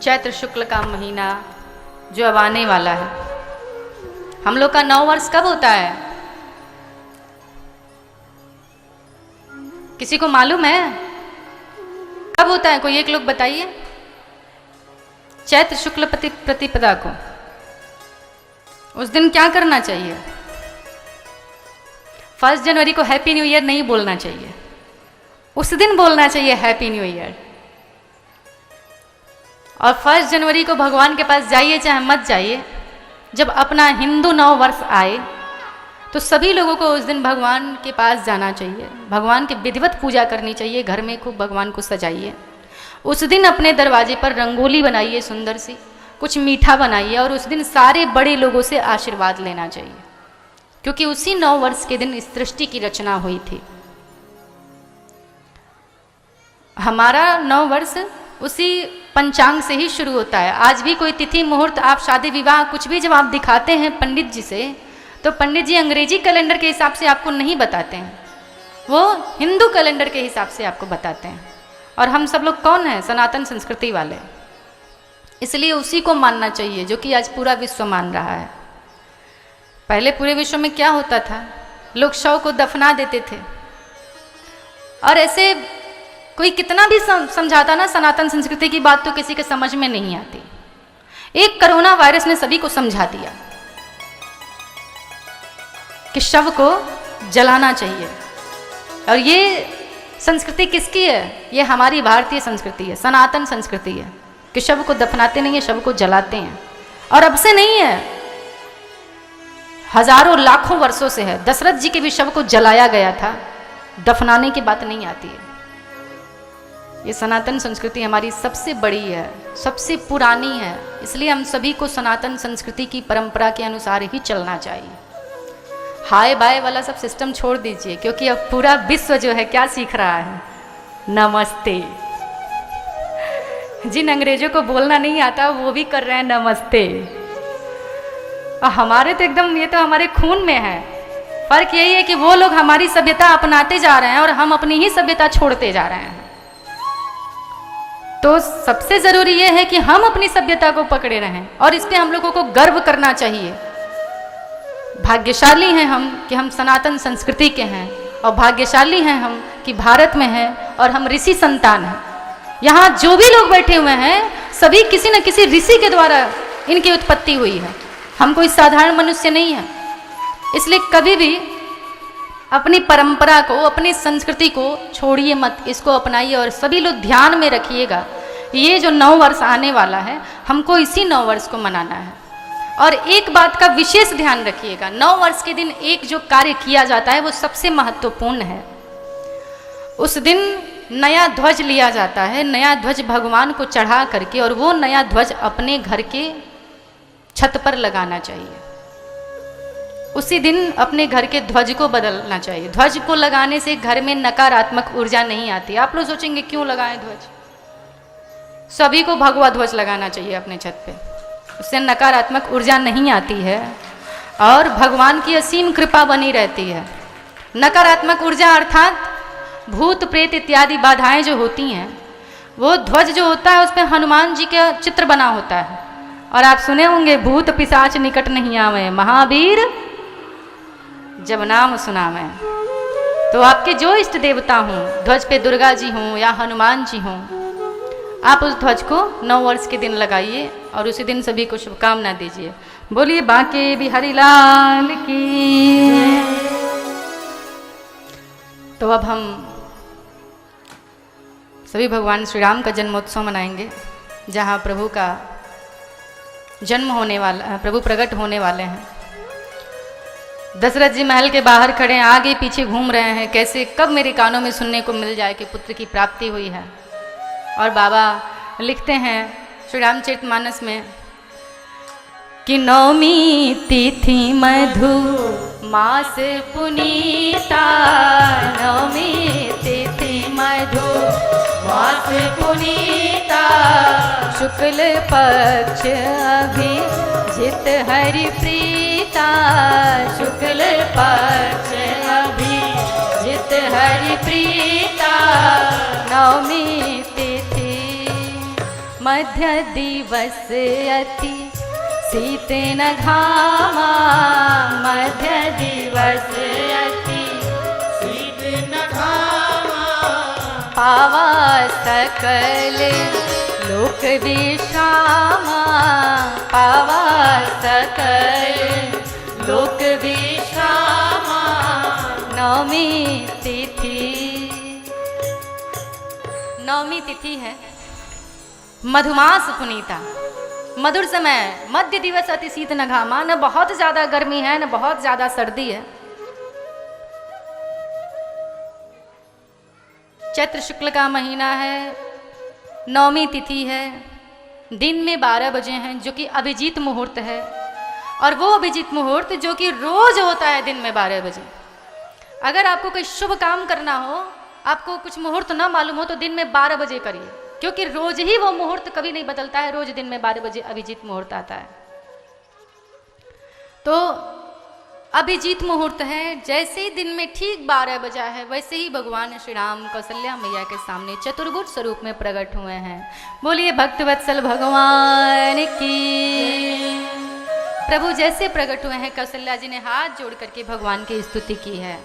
चैत्र शुक्ल का महीना जो अब आने वाला है, हम लोग का नव वर्ष कब होता है? किसी को मालूम है कब होता है? कोई एक लोग बताइए। चैत्र शुक्ल प्रतिपदा को उस दिन क्या करना चाहिए? 1 जनवरी को हैप्पी न्यू ईयर नहीं बोलना चाहिए, उस दिन बोलना चाहिए हैप्पी न्यू ईयर। और 1 जनवरी को भगवान के पास जाइए चाहे मत जाइए, जब अपना हिंदू नव वर्ष आए तो सभी लोगों को उस दिन भगवान के पास जाना चाहिए, भगवान की विधिवत पूजा करनी चाहिए, घर में खूब भगवान को सजाइए। उस दिन अपने दरवाजे पर रंगोली बनाइए सुंदर सी, कुछ मीठा बनाइए और उस दिन सारे बड़े लोगों से आशीर्वाद लेना चाहिए, क्योंकि उसी नव वर्ष के दिन इस सृष्टि की रचना हुई थी। हमारा नव वर्ष उसी पंचांग से ही शुरू होता है। आज भी कोई तिथि मुहूर्त, आप शादी विवाह कुछ भी जब आप दिखाते हैं पंडित जी से, तो पंडित जी अंग्रेजी कैलेंडर के हिसाब से आपको नहीं बताते हैं, वो हिंदू कैलेंडर के हिसाब से आपको बताते हैं। और हम सब लोग कौन हैं? सनातन संस्कृति वाले, इसलिए उसी को मानना चाहिए जो कि आज पूरा विश्व मान रहा है। पहले पूरे विश्व में क्या होता था? लोग शव को दफना देते थे, और ऐसे कोई कितना भी समझाता ना सनातन संस्कृति की बात, तो किसी के समझ में नहीं आती। एक कोरोना वायरस ने सभी को समझा दिया कि शव को जलाना चाहिए। और ये संस्कृति किसकी है? ये हमारी भारतीय संस्कृति है, सनातन संस्कृति है, कि शव को दफनाते नहीं है, शव को जलाते हैं। और अब से नहीं है, हजारों लाखों वर्षों से है। दशरथ जी के भी शव को जलाया गया था, दफनाने की बात नहीं आती है। ये सनातन संस्कृति हमारी सबसे बड़ी है, सबसे पुरानी है, इसलिए हम सभी को सनातन संस्कृति की परंपरा के अनुसार ही चलना चाहिए। हाय बाय वाला सब सिस्टम छोड़ दीजिए, क्योंकि अब पूरा विश्व जो है क्या सीख रहा है? नमस्ते। जिन अंग्रेजों को बोलना नहीं आता वो भी कर रहे हैं नमस्ते। और हमारे तो एकदम, ये तो हमारे खून में है। फर्क यही है कि वो लोग हमारी सभ्यता अपनाते जा रहे हैं और हम अपनी ही सभ्यता छोड़ते जा रहे हैं। तो सबसे जरूरी ये है कि हम अपनी सभ्यता को पकड़े रहें, और इस पे हम लोगों को गर्व करना चाहिए। भाग्यशाली हैं हम कि हम सनातन संस्कृति के हैं, और भाग्यशाली हैं हम कि भारत में हैं और हम ऋषि संतान हैं। यहाँ जो भी लोग बैठे हुए हैं सभी किसी न किसी ऋषि के द्वारा इनकी उत्पत्ति हुई है। हम कोई साधारण मनुष्य नहीं है। इसलिए कभी भी अपनी परंपरा को, अपनी संस्कृति को छोड़िए मत, इसको अपनाइए। और सभी लोग ध्यान में रखिएगा, ये जो नव वर्ष आने वाला है हमको इसी नव वर्ष को मनाना है। और एक बात का विशेष ध्यान रखिएगा, नव वर्ष के दिन एक जो कार्य किया जाता है वो सबसे महत्वपूर्ण है। उस दिन नया ध्वज लिया जाता है, नया ध्वज भगवान को चढ़ा करके, और वो नया ध्वज अपने घर के छत पर लगाना चाहिए। उसी दिन अपने घर के ध्वज को बदलना चाहिए। ध्वज को लगाने से घर में नकारात्मक ऊर्जा नहीं आती। आप लोग सोचेंगे क्यों लगाएं ध्वज? सभी को भगवा ध्वज लगाना चाहिए अपने छत पे, उससे नकारात्मक ऊर्जा नहीं आती है और भगवान की असीम कृपा बनी रहती है। नकारात्मक ऊर्जा अर्थात भूत प्रेत इत्यादि बाधाएं जो होती हैं, वो ध्वज जो होता है उस पर हनुमान जी का चित्र बना होता है। और आप सुने होंगे, भूत पिशाच निकट नहीं आवे, महावीर जब नाम सुनावे। तो आपके जो इष्ट देवता हों, ध्वज पे दुर्गा जी हों या हनुमान जी हों, आप उस ध्वज को नव वर्ष के दिन लगाइए और उसी दिन सभी को शुभकामना दीजिए। बोलिए बांके बिहारी लाल की। तो अब हम सभी भगवान श्री राम का जन्मोत्सव मनाएंगे, जहाँ प्रभु का जन्म होने वाला, प्रभु प्रकट होने वाले हैं। दशरथ जी महल के बाहर खड़े हैं, आगे पीछे घूम रहे हैं, कैसे कब मेरे कानों में सुनने को मिल जाए कि पुत्र की प्राप्ति हुई है। और बाबा लिखते हैं श्री रामचरितमानस में कि नवमी तिथि मधु मास पुनीता, नवमी तिथि मधु मास पुनीता, शुक्ल पक्ष अभिजित हरि प्रीता, शुक्ल पक्ष अभिजित हरि प्रीता, नवमी तिथि मध्य दिवस अति शीत न घामा, मध्य दिवस अति शीत न घामा, पावा सकल लोक विश्रामा, पावा सकल लोक विश्रामा। नवमी तिथि, नवमी तिथि है मधुमास पुनीता, मधुर समय, मध्य दिवस अति शीत न घामा, न बहुत ज्यादा गर्मी है न बहुत ज्यादा सर्दी है। चैत्र शुक्ल का महीना है, नवमी तिथि है, दिन में 12 बजे हैं जो कि अभिजीत मुहूर्त है, और वो अभिजीत मुहूर्त जो कि रोज होता है दिन में 12 बजे। अगर आपको कोई शुभ काम करना हो, आपको कुछ मुहूर्त ना मालूम हो तो दिन में 12 बजे करिए, क्योंकि रोज ही वो मुहूर्त कभी नहीं बदलता है, रोज दिन में 12 बजे अभिजीत मुहूर्त आता है। तो अभिजीत मुहूर्त है, जैसे ही दिन में ठीक 12 बजा है वैसे ही भगवान श्री राम कौशल्या मैया के सामने चतुर्भुज स्वरूप में प्रकट हुए हैं। बोलिए भक्तवत्सल भगवान की। प्रभु जैसे प्रकट हुए हैं, कौशल्या जी ने हाथ जोड़ करके भगवान की स्तुति की है।